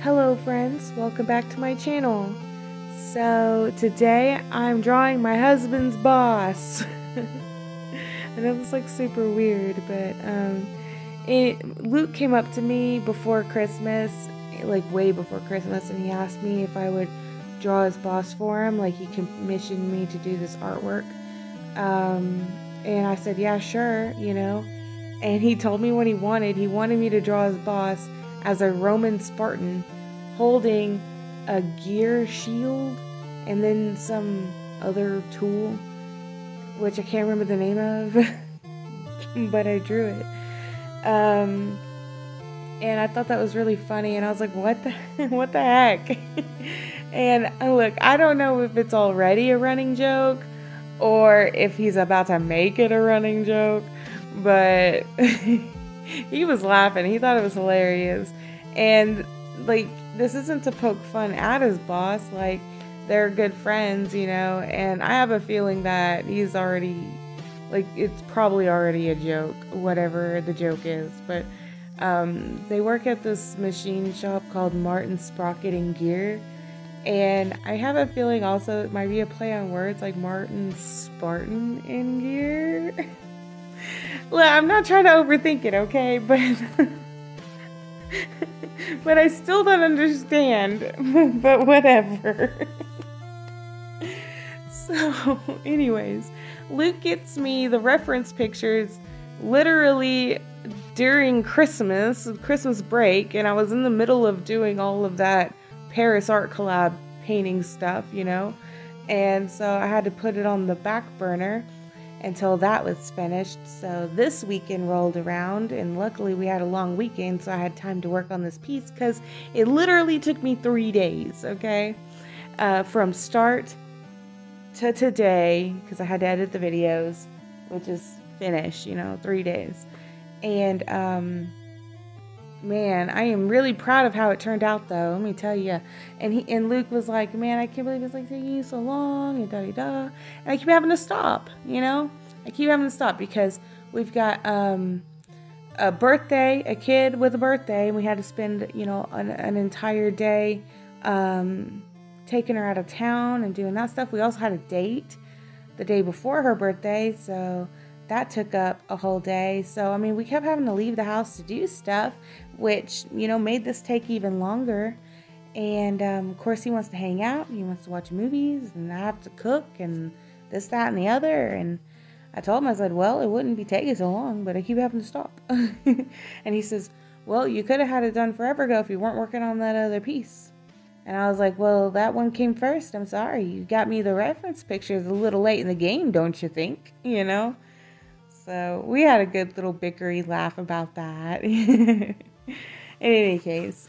Hello friends, welcome back to my channel. So today I'm drawing my husband's boss. And it was like super weird, but Luke came up to me before Christmas, like way before Christmas, and he asked me if I would draw his boss for him, like he commissioned me to do this artwork. And I said, yeah, sure, you know. And he told me what he wanted. He wanted me to draw his boss as a Roman Spartan holding a gear shield and then some other tool, which I can't remember the name of, but I drew it. And I thought that was really funny, and I was like, what the heck? And look, I don't know if it's already a running joke or if he's about to make it a running joke, but he was laughing. He thought it was hilarious. And like, this isn't to poke fun at his boss, like they're good friends, you know, and I have a feeling that he's already, like, it's probably already a joke, whatever the joke is. But they work at this machine shop called Spartan Gear, and I have a feeling also it might be a play on words, like Martin Spartan in Gear. Look, I'm not trying to overthink it, okay, but I still don't understand, but whatever. So, anyways, Luke gets me the reference pictures literally during Christmas break, and I was in the middle of doing all of that Paris art collab painting stuff, you know, and so I had to put it on the back burner until that was finished. So this weekend rolled around, and luckily we had a long weekend, so I had time to work on this piece, because it literally took me 3 days, okay, from start to today, because I had to edit the videos, which is finished, you know, 3 days. And man, I am really proud of how it turned out, though, let me tell you. And Luke was like, man, I can't believe it's like taking you so long, and da-da-da. And I keep having to stop, you know? I keep having to stop because we've got a birthday, a kid with a birthday, and we had to spend, you know, an entire day taking her out of town and doing that stuff. We also had a date the day before her birthday, so that took up a whole day. So, I mean, we kept having to leave the house to do stuff, which, you know, made this take even longer. And, of course, he wants to hang out. He wants to watch movies, and I have to cook, and this, that, and the other. And I told him, I said, well, it wouldn't be taking so long, but I keep having to stop. And he says, well, you could have had it done forever ago if you weren't working on that other piece. And I was like, well, that one came first. I'm sorry. You got me the reference pictures a little late in the game, don't you think? You know? So we had a good little bickery laugh about that. In any case,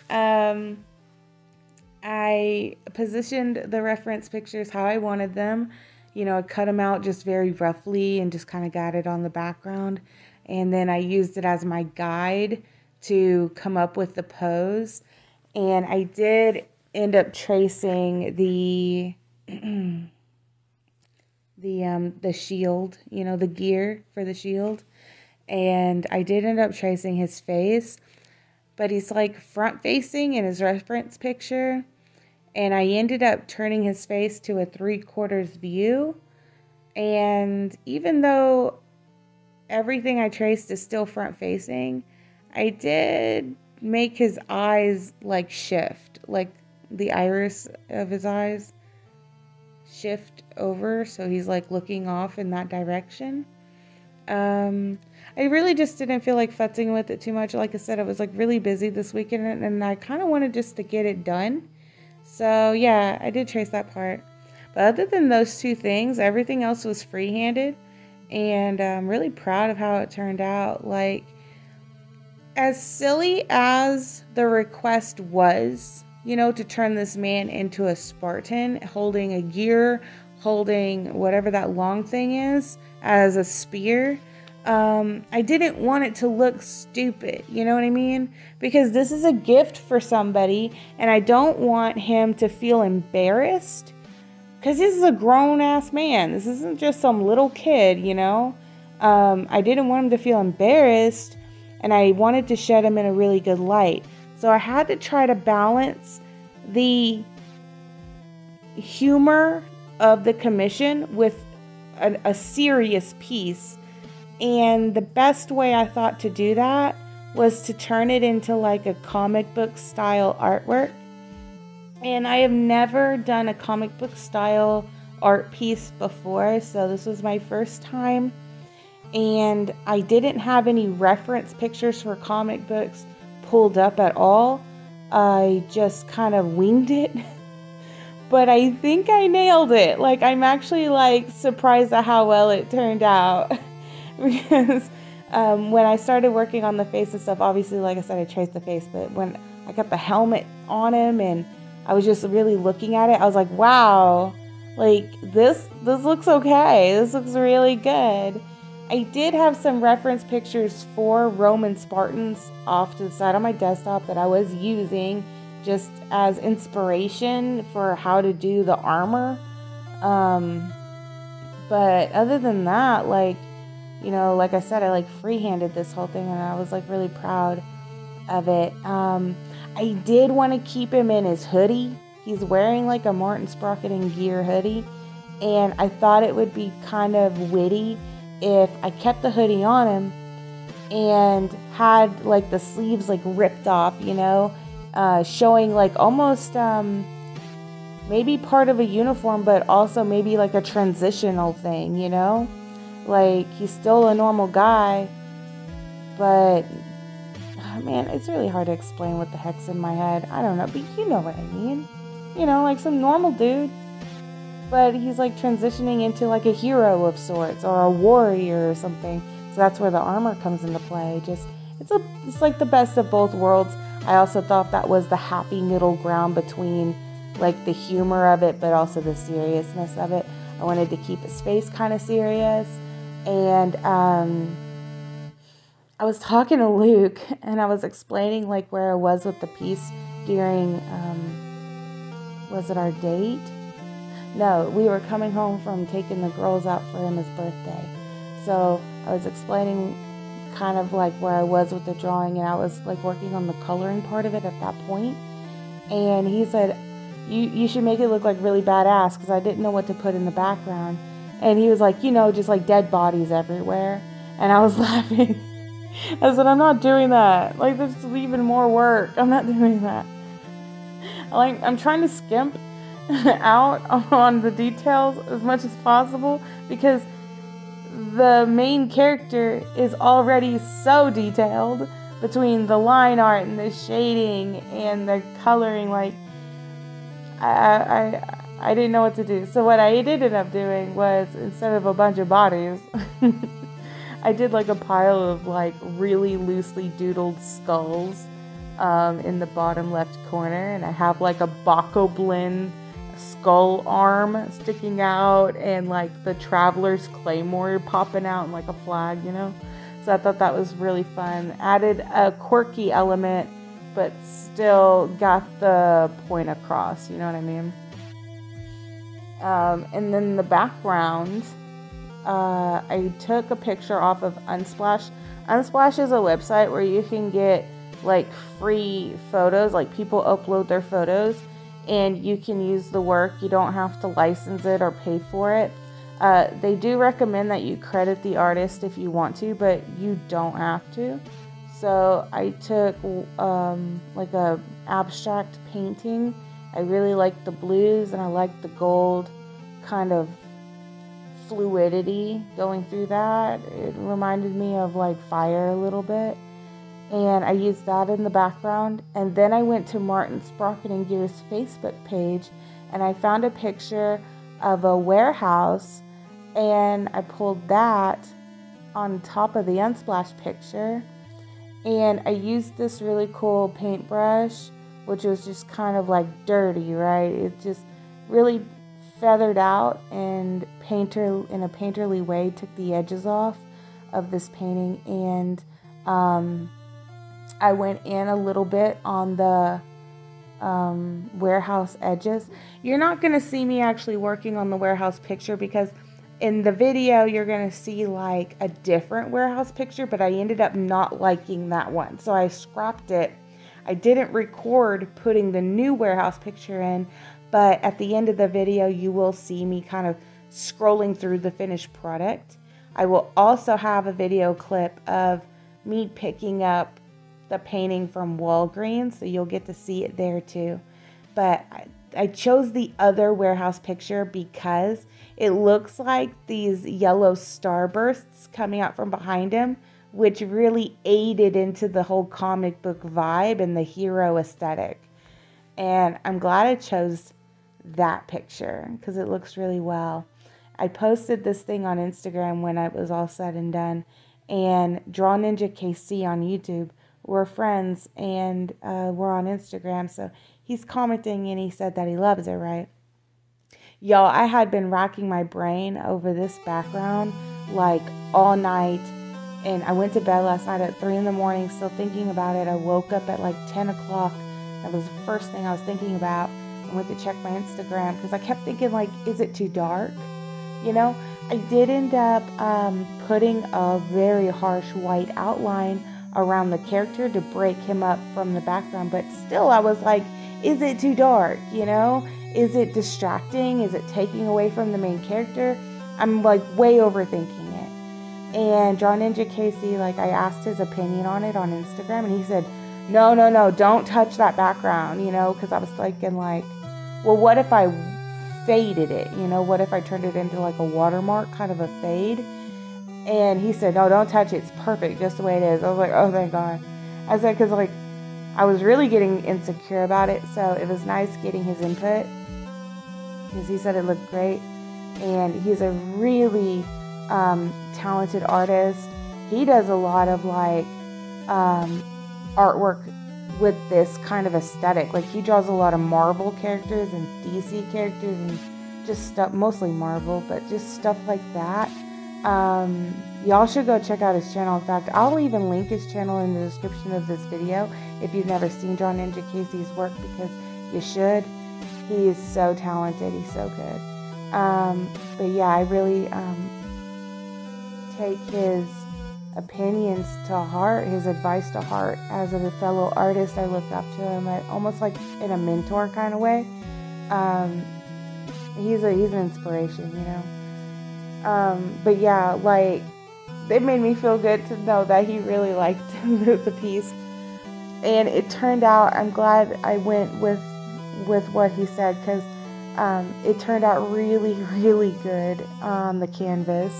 I positioned the reference pictures how I wanted them. You know, I cut them out just very roughly and just kind of got it on the background. And then I used it as my guide to come up with the pose. And I did end up tracing the shield, you know, the gear for the shield. And I did end up tracing his face, but he's like front facing in his reference picture. And I ended up turning his face to a 3/4 view. And even though everything I traced is still front facing, I did make his eyes like shift, like the iris of his eyes shift over, so he's like looking off in that direction. I really just didn't feel like futzing with it too much. Like I said, I was like really busy this weekend, and I kind of wanted just to get it done. So yeah, I did trace that part. But other than those two things, everything else was free-handed, and I'm really proud of how it turned out. Like, as silly as the request was, you know, to turn this man into a Spartan, holding a gear, holding whatever that long thing is as a spear, I didn't want it to look stupid, you know what I mean? Because this is a gift for somebody, and I don't want him to feel embarrassed, because this is a grown-ass man. This isn't just some little kid, you know? I didn't want him to feel embarrassed, and I wanted to shed him in a really good light. So I had to try to balance the humor of the commission with a serious piece. And the best way I thought to do that was to turn it into like a comic book style artwork. And I have never done a comic book style art piece before, so this was my first time. And I didn't have any reference pictures for comic books pulled up at all. I just kind of winged it. But I think I nailed it. Like, I'm actually like surprised at how well it turned out. Because when I started working on the face and stuff, obviously, like I said, I traced the face, but when I got the helmet on him and I was just really looking at it, I was like, wow, like this looks okay. This looks really good. I did have some reference pictures for Roman Spartans off to the side on my desktop that I was using just as inspiration for how to do the armor. But other than that, like, you know, like I said, I like freehanded this whole thing and I was like really proud of it. I did want to keep him in his hoodie. He's wearing like a Spartan Gear hoodie, and I thought it would be kind of witty if I kept the hoodie on him and had like the sleeves like ripped off, you know, showing like almost maybe part of a uniform, but also maybe like a transitional thing, you know, like he's still a normal guy, but man, it's really hard to explain what the heck's in my head. I don't know, but you know what I mean. You know, like some normal dude, but he's like transitioning into like a hero of sorts or a warrior or something. So that's where the armor comes into play. Just it's like the best of both worlds. I also thought that was the happy middle ground between like the humor of it, but also the seriousness of it. I wanted to keep his face kind of serious, and I was talking to Luke and I was explaining like where I was with the piece during, was it our date? No, we were coming home from taking the girls out for Emma's birthday. So I was explaining kind of like where I was with the drawing, and I was like working on the coloring part of it at that point. And he said, you should make it look like really badass, because I didn't know what to put in the background. And he was like, you know, just like dead bodies everywhere. And I was laughing. I said, I'm not doing that. Like, this is even more work. I'm not doing that. Like, I'm trying to skimp out on the details as much as possible, because the main character is already so detailed between the line art and the shading and the coloring. Like, I didn't know what to do. So what I ended up doing was, instead of a bunch of bodies, I did like a pile of like really loosely doodled skulls in the bottom left corner, and I have like a Bokoblin skull arm sticking out and like the Traveler's Claymore popping out and like a flag, you know. So I thought that was really fun. Added a quirky element, but still got the point across, you know what I mean? And then the background, I took a picture off of Unsplash. Unsplash is a website where you can get like free photos, like people upload their photos and you can use the work. You don't have to license it or pay for it. They do recommend that you credit the artist if you want to, but you don't have to. So I took like a abstract painting. I really liked the blues and I liked the gold kind of fluidity going through that. It reminded me of like fire a little bit, and I used that in the background. And then I went to Spartan Gear's Facebook page and I found a picture of a warehouse, and I pulled that on top of the Unsplash picture, and I used this really cool paintbrush, which was just kind of like dirty, right? It just really feathered out and in a painterly way took the edges off of this painting. And I went in a little bit on the warehouse edges. You're not going to see me actually working on the warehouse picture, because in the video you're going to see like a different warehouse picture, but I ended up not liking that one, so I scrapped it. I didn't record putting the new warehouse picture in, but at the end of the video, you will see me kind of scrolling through the finished product. I will also have a video clip of me picking up the painting from Walgreens, so you'll get to see it there too. But I chose the other warehouse picture because it looks like these yellow starbursts coming out from behind him, which really aided into the whole comic book vibe and the hero aesthetic. And I'm glad I chose that picture because it looks really well. I posted this thing on Instagram when it was all said and done, and Draw Ninja KC on YouTube, we're friends, and we're on Instagram, so he's commenting and he said that he loves it, right? Y'all, I had been racking my brain over this background like all night, and I went to bed last night at 3 in the morning still thinking about it. I woke up at like 10 o'clock. That was the first thing I was thinking about. I went to check my Instagram because I kept thinking, like, is it too dark? You know, I did end up putting a very harsh white outline around the character to break him up from the background, but still I was like, is it too dark? You know, is it distracting? Is it taking away from the main character? I'm like way overthinking it. And Draw Ninja Casey, like, I asked his opinion on it on Instagram, and he said, no, don't touch that background, you know, because I was thinking, like, well, what if I faded it, you know, what if I turned it into like a watermark, kind of a fade? And he said, no, don't touch it, it's perfect just the way it is. I was like, oh, thank God. I said, because like I was really getting insecure about it, so it was nice getting his input because he said it looked great. And he's a really talented artist. He does a lot of like artwork with this kind of aesthetic. Like, he draws a lot of Marvel characters and DC characters and just stuff, mostly Marvel, but just stuff like that. Y'all should go check out his channel. In fact, I'll even link his channel in the description of this video if you've never seen Draw Ninja Casey's work, because you should. He is so talented. He's so good. But yeah, I really take his opinions to heart, his advice to heart. As a fellow artist, I look up to him almost like in a mentor kind of way. He's an inspiration, you know. But yeah, like, it made me feel good to know that he really liked the piece, and it turned out, I'm glad I went with what he said, because it turned out really, really good on the canvas.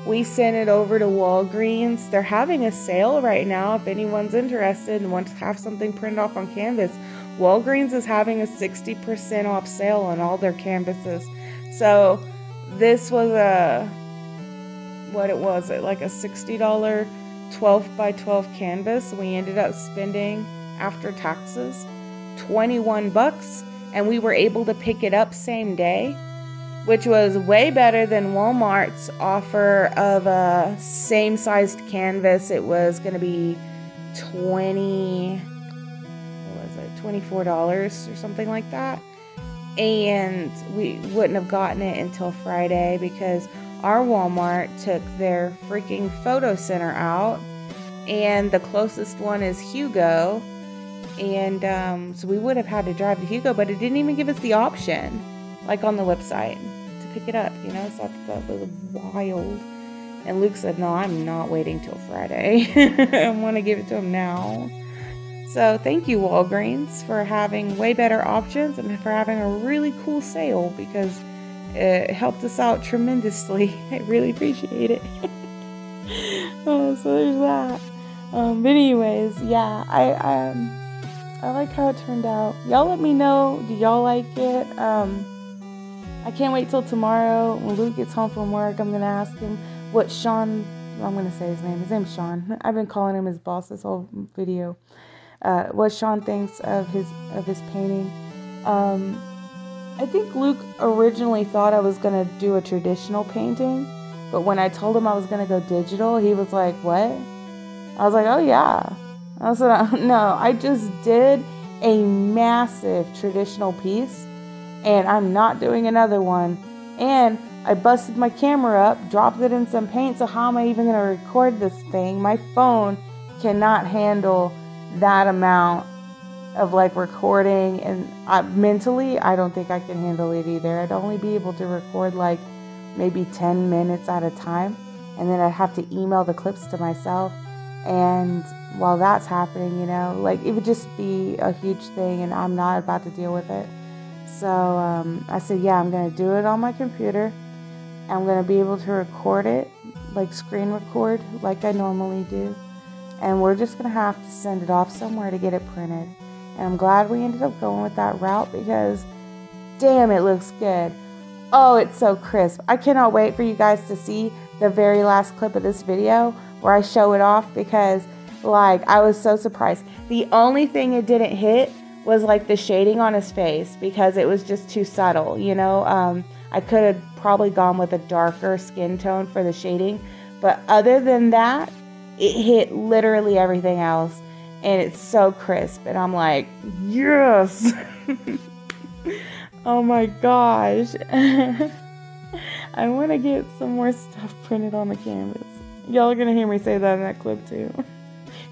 We sent it over to Walgreens. They're having a sale right now. If anyone's interested and wants to have something printed off on canvas, Walgreens is having a 60% off sale on all their canvases. So this was like a $60 12 by 12 canvas. We ended up spending, after taxes, $21, and we were able to pick it up same day, which was way better than Walmart's offer of a same sized canvas. It was going to be $24 or something like that. And we wouldn't have gotten it until Friday because our Walmart took their freaking photo center out, and the closest one is Hugo. And so we would have had to drive to Hugo, but it didn't even give us the option, like on the website, to pick it up, you know. So I thought that was wild. And Luke said, no, I'm not waiting till Friday. I want to give it to him now. So thank you, Walgreens, for having way better options and for having a really cool sale, because it helped us out tremendously. I really appreciate it. Oh, so there's that. But anyways, yeah, I like how it turned out. Y'all let me know, do y'all like it? I can't wait till tomorrow when Luke gets home from work. I'm gonna ask him what Sean, I'm gonna say his name. His name's Sean. I've been calling him his boss this whole video. What Sean thinks of his painting. I think Luke originally thought I was gonna do a traditional painting, but when I told him I was gonna go digital, he was like, what? I was like, oh yeah. I said, no, I just did a massive traditional piece, and I'm not doing another one. And I busted my camera up, dropped it in some paint, so how am I even gonna record this thing? My phone cannot handle that amount of like recording, and mentally I don't think I can handle it either. I'd only be able to record like maybe 10 minutes at a time, and then I'd have to email the clips to myself, and while that's happening, you know, like it would just be a huge thing, and I'm not about to deal with it. So I said, yeah, I'm gonna do it on my computer. I'm gonna be able to record it, like screen record like I normally do, and we're just gonna have to send it off somewhere to get it printed. And I'm glad we ended up going with that route, because damn, it looks good. Oh, it's so crisp. I cannot wait for you guys to see the very last clip of this video where I show it off, because like I was so surprised. The only thing it didn't hit was like the shading on his face, because it was just too subtle, you know. I could have probably gone with a darker skin tone for the shading, but other than that, it hit literally everything else. And it's so crisp, and I'm like, yes. Oh my gosh. I want to get some more stuff printed on the canvas. Y'all are gonna hear me say that in that clip too.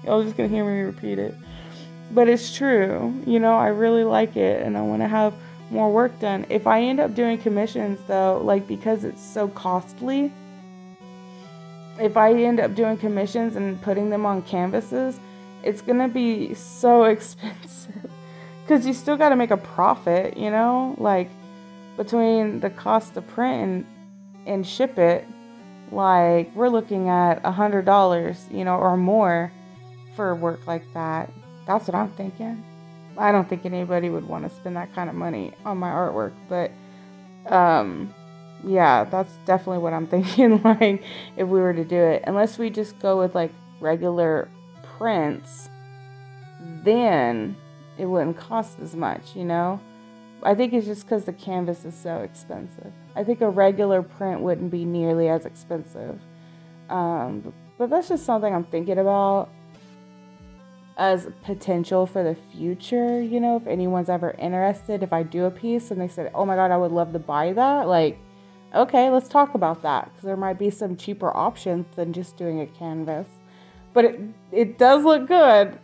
Y'all are just gonna hear me repeat it, but it's true. You know, I really like it, and I want to have more work done. If I end up doing commissions though, like, because it's so costly, if I end up doing commissions and putting them on canvases, it's gonna be so expensive, because you still got to make a profit, you know, like between the cost to print and ship it. Like, we're looking at $100, you know, or more for work like that. That's what I'm thinking. I don't think anybody would want to spend that kind of money on my artwork, but yeah, that's definitely what I'm thinking. Like, if we were to do it, unless we just go with like regular prints, then it wouldn't cost as much, you know. I think it's just because the canvas is so expensive. I think a regular print wouldn't be nearly as expensive, but that's just something I'm thinking about as potential for the future, you know. If anyone's ever interested, if I do a piece and they said, oh my god, I would love to buy that, like, okay, let's talk about that, because there might be some cheaper options than just doing a canvas. But it does look good.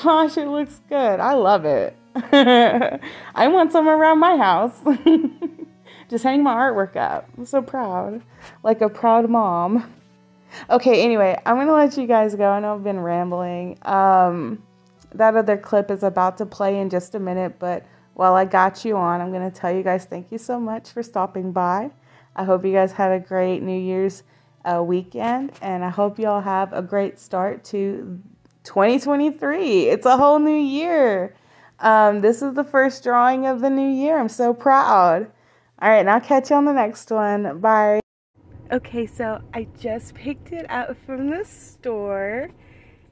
Gosh, it looks good. I love it. I want some around my house. Just hang my artwork up. I'm so proud. Like a proud mom. Okay, anyway, I'm going to let you guys go. I know I've been rambling. That other clip is about to play in just a minute, but while I got you on, I'm going to tell you guys thank you so much for stopping by. I hope you guys had a great New Year's weekend, and I hope you all have a great start to 2023. It's a whole new year. This is the first drawing of the new year. I'm so proud. All right, now I'll catch you on the next one. Bye. Okay, so I just picked it up from the store,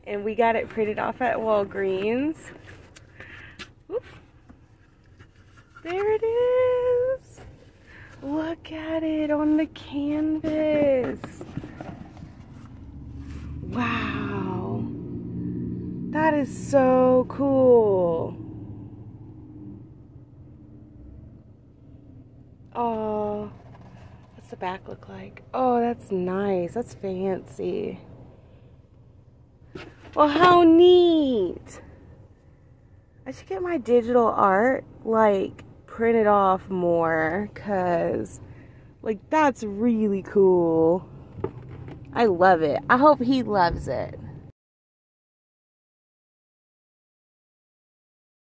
and we got it printed off at Walgreens. Oops. There it is. Look at it on the canvas. Wow. That is so cool. Oh, what's the back look like? Oh, that's nice. That's fancy. Well, how neat. I should get my digital art, like, printed off more, because, like, that's really cool. I love it. I hope he loves it.